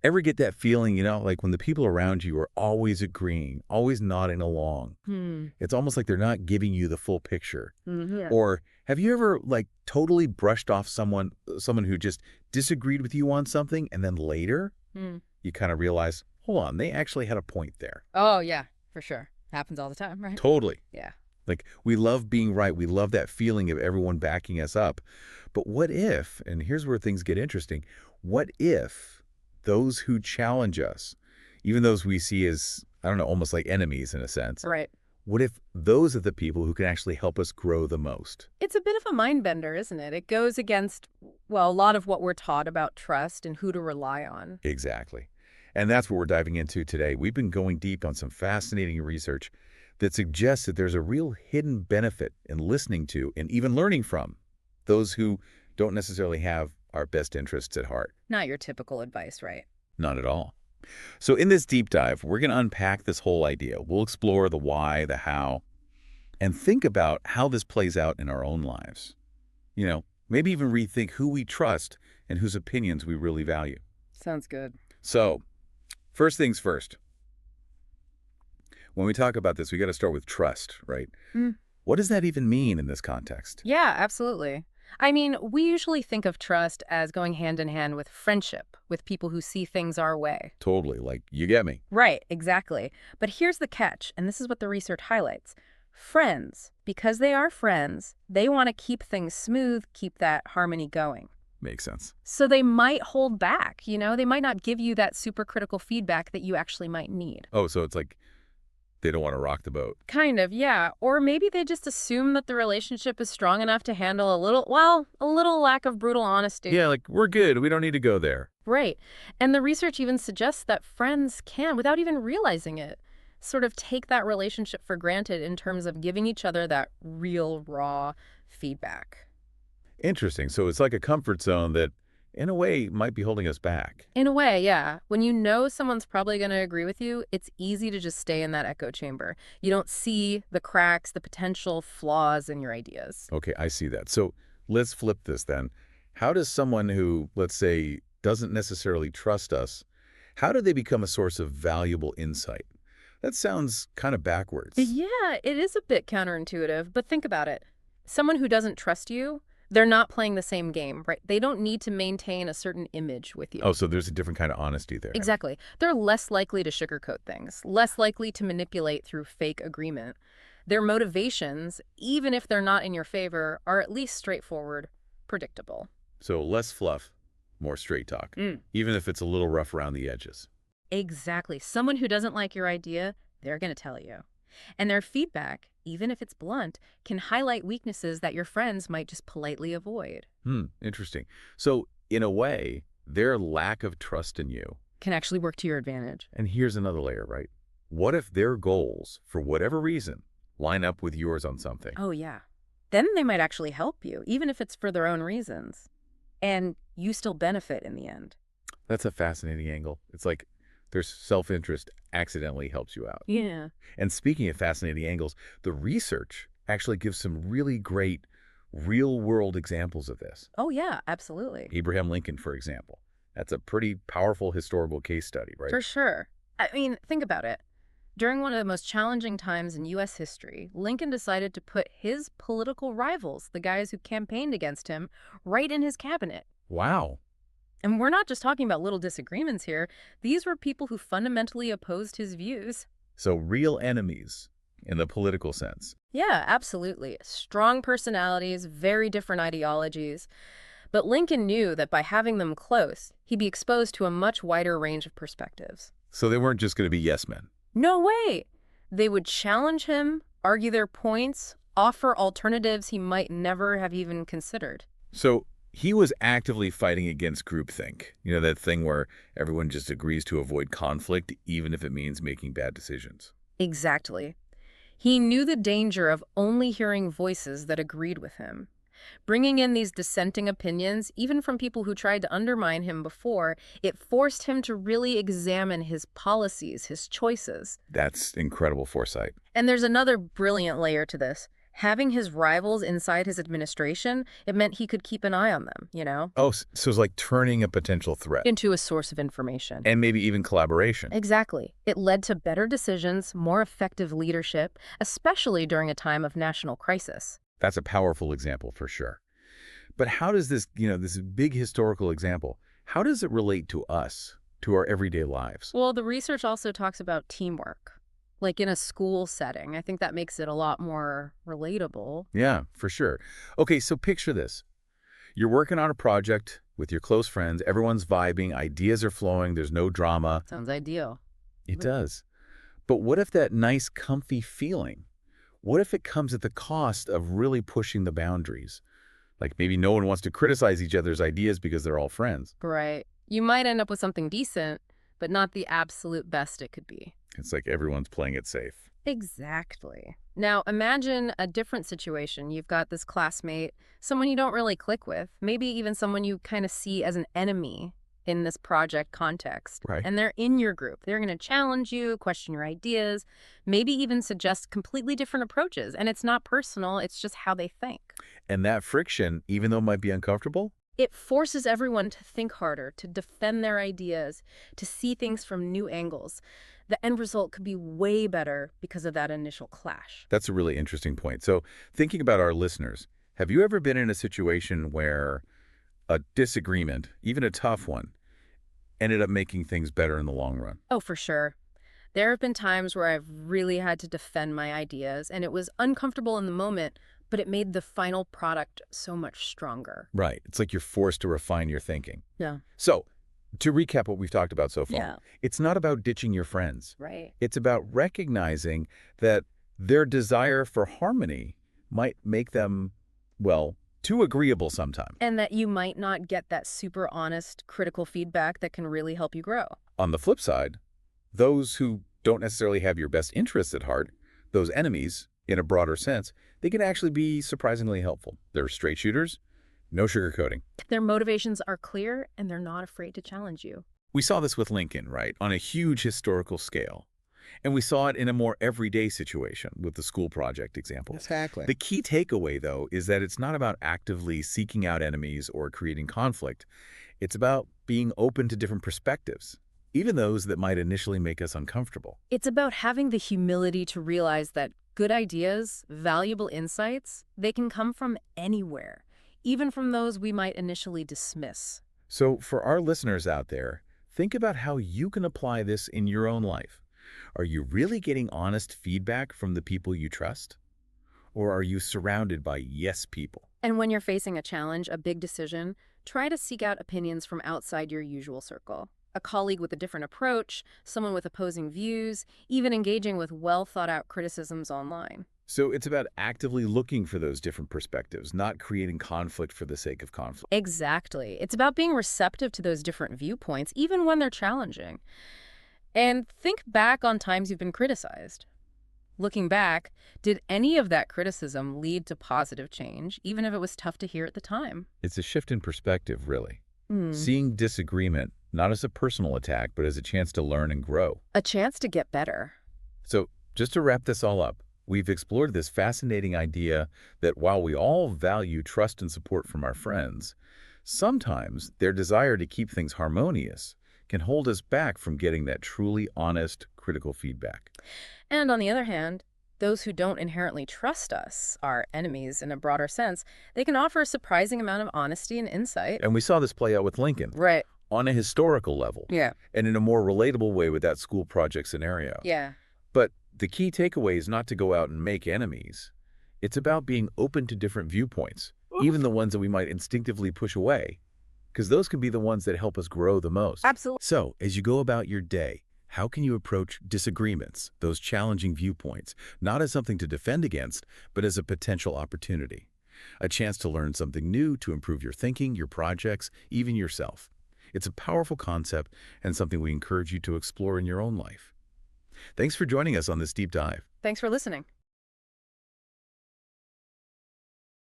Ever get that feeling, like when the people around you are always agreeing, always nodding along? Hmm. It's almost like they're not giving you the full picture. Yeah. Or have you ever like totally brushed off someone who just disagreed with you on something and then later Hmm. you kind of realize, hold on, they actually had a point there. Oh, yeah, for sure. Happens all the time, right? Totally. Yeah. Like we love being right. We love that feeling of everyone backing us up. But what if, and here's where things get interesting, what if those who challenge us, even those we see as, I don't know, almost like enemies in a sense, Right. what if those are the people who can actually help us grow the most? It's a bit of a mind bender, isn't it? It goes against, well, a lot of what we're taught about trust and who to rely on. Exactly. And that's what we're diving into today. We've been going deep on some fascinating research that suggests that there's a real hidden benefit in listening to and even learning from those who don't necessarily have our best interests at heart. Not your typical advice, right? Not at all. So in this deep dive, we're going to unpack this whole idea. We'll explore the why, the how, and think about how this plays out in our own lives. Maybe even rethink who we trust and whose opinions we really value. Sounds good. So, first things first. When we talk about this, we got to start with trust, right? Mm. What does that even mean in this context? Yeah, absolutely. I mean, we usually think of trust as going hand in hand with friendship, with people who see things our way. Totally, like, you get me. Right, exactly. But here's the catch, and this is what the research highlights. Friends, because they are friends, they want to keep things smooth, keep that harmony going. Makes sense. So they might hold back, they might not give you that super critical feedback that you actually might need. Oh, so it's like they don't want to rock the boat. Kind of, yeah. Or maybe they just assume that the relationship is strong enough to handle a little lack of brutal honesty. Yeah, like, we're good. We don't need to go there. Right. And the research even suggests that friends can, without even realizing it, sort of take that relationship for granted in terms of giving each other that real, raw feedback. Interesting. So it's like a comfort zone that, in a way, might be holding us back. In a way, yeah. When you know someone's probably going to agree with you, it's easy to just stay in that echo chamber. You don't see the cracks, the potential flaws in your ideas. Okay, I see that. So let's flip this then. How does someone who, let's say, doesn't necessarily trust us, how do they become a source of valuable insight? That sounds kind of backwards. Yeah, it is a bit counterintuitive, but think about it. Someone who doesn't trust you, they're not playing the same game, right? They don't need to maintain a certain image with you. Oh, so there's a different kind of honesty there. Exactly. They're less likely to sugarcoat things, less likely to manipulate through fake agreement. Their motivations, even if they're not in your favor, are at least straightforward, predictable. So less fluff, more straight talk, Mm. even if it's a little rough around the edges. Exactly. Someone who doesn't like your idea, they're going to tell you. And their feedback, even if it's blunt, can highlight weaknesses that your friends might just politely avoid. Interesting. So in a way, their lack of trust in you. Can actually work to your advantage. And here's another layer, right? What if their goals, for whatever reason, line up with yours on something? Oh, yeah. Then they might actually help you, even if it's for their own reasons. And you still benefit in the end. That's a fascinating angle. It's like their self-interest accidentally helps you out. Yeah. And speaking of fascinating angles, the research actually gives some really great real-world examples of this. Oh, yeah, absolutely. Abraham Lincoln, for example. That's a pretty powerful historical case study, right? For sure. I mean, think about it. During one of the most challenging times in U.S. history, Lincoln decided to put his political rivals, the guys who campaigned against him, right in his cabinet. Wow. And we're not just talking about little disagreements here. These were people who fundamentally opposed his views. So real enemies in the political sense. Yeah, absolutely. Strong personalities, very different ideologies. But Lincoln knew that by having them close, he'd be exposed to a much wider range of perspectives. So they weren't just going to be yes men. No way! They would challenge him, argue their points, offer alternatives he might never have even considered. So he was actively fighting against groupthink. That thing where everyone just agrees to avoid conflict, even if it means making bad decisions. Exactly. He knew the danger of only hearing voices that agreed with him. Bringing in these dissenting opinions, even from people who tried to undermine him before, it forced him to really examine his policies, his choices. That's incredible foresight. And there's another brilliant layer to this. Having his rivals inside his administration, it meant he could keep an eye on them, Oh, so it's like turning a potential threat into a source of information. and maybe even collaboration. Exactly. It led to better decisions, more effective leadership, especially during a time of national crisis. That's a powerful example for sure. But how does this, this big historical example, how does it relate to us, to our everyday lives? Well, the research also talks about teamwork, like in a school setting. I think that makes it a lot more relatable. Yeah, for sure. Okay, so picture this. You're working on a project with your close friends, everyone's vibing, ideas are flowing, there's no drama. Sounds ideal. It does. But what if that nice, comfy feeling, what if it comes at the cost of really pushing the boundaries? Like maybe no one wants to criticize each other's ideas because they're all friends. Right. You might end up with something decent, but not the absolute best it could be. It's like everyone's playing it safe. Exactly. Now, imagine a different situation. You've got this classmate, someone you don't really click with, maybe even someone you kind of see as an enemy in this project context. Right. And they're in your group. They're going to challenge you, question your ideas, maybe even suggest completely different approaches. And it's not personal, it's just how they think. And that friction, even though it might be uncomfortable, It forces everyone to think harder, to defend their ideas, to see things from new angles. The end result could be way better because of that initial clash. that's a really interesting point. So thinking about our listeners, have you ever been in a situation where a disagreement, even a tough one, ended up making things better in the long run? Oh, for sure. There have been times where I've really had to defend my ideas, and it was uncomfortable in the moment, but it made the final product so much stronger. Right. It's like you're forced to refine your thinking. Yeah. So to recap what we've talked about so far, Yeah. it's not about ditching your friends. Right. It's about recognizing that their desire for harmony might make them, well, too agreeable sometimes. And that you might not get that super honest, critical feedback that can really help you grow. On the flip side, those who don't necessarily have your best interests at heart, those enemies, in a broader sense, they can actually be surprisingly helpful. They're straight shooters, no sugarcoating. Their motivations are clear, and they're not afraid to challenge you. We saw this with Lincoln, right, on a huge historical scale. And we saw it in a more everyday situation with the school project example. Exactly. The key takeaway, though, is that it's not about actively seeking out enemies or creating conflict. It's about being open to different perspectives, even those that might initially make us uncomfortable. It's about having the humility to realize that good ideas, valuable insights, they can come from anywhere, even from those we might initially dismiss. So for our listeners out there, think about how you can apply this in your own life. Are you really getting honest feedback from the people you trust? Or are you surrounded by yes people? And when you're facing a challenge, a big decision, try to seek out opinions from outside your usual circle. A colleague with a different approach, someone with opposing views, even engaging with well-thought-out criticisms online. So it's about actively looking for those different perspectives, not creating conflict for the sake of conflict. Exactly. It's about being receptive to those different viewpoints, even when they're challenging. And think back on times you've been criticized. Looking back, did any of that criticism lead to positive change, even if it was tough to hear at the time? It's a shift in perspective, really. Hmm. Seeing disagreement not as a personal attack, but as a chance to learn and grow. A chance to get better. So just to wrap this all up, we've explored this fascinating idea that while we all value trust and support from our friends, sometimes their desire to keep things harmonious can hold us back from getting that truly honest, critical feedback. And on the other hand, those who don't inherently trust us, our enemies in a broader sense, they can offer a surprising amount of honesty and insight. And we saw this play out with Lincoln Right. on a historical level Yeah. and in a more relatable way with that school project scenario. Yeah. But the key takeaway is not to go out and make enemies. It's about being open to different viewpoints, even the ones that we might instinctively push away, because those can be the ones that help us grow the most. Absolutely. So, as you go about your day, how can you approach disagreements, those challenging viewpoints, not as something to defend against, but as a potential opportunity? A chance to learn something new, to improve your thinking, your projects, even yourself. It's a powerful concept and something we encourage you to explore in your own life. Thanks for joining us on this deep dive. Thanks for listening.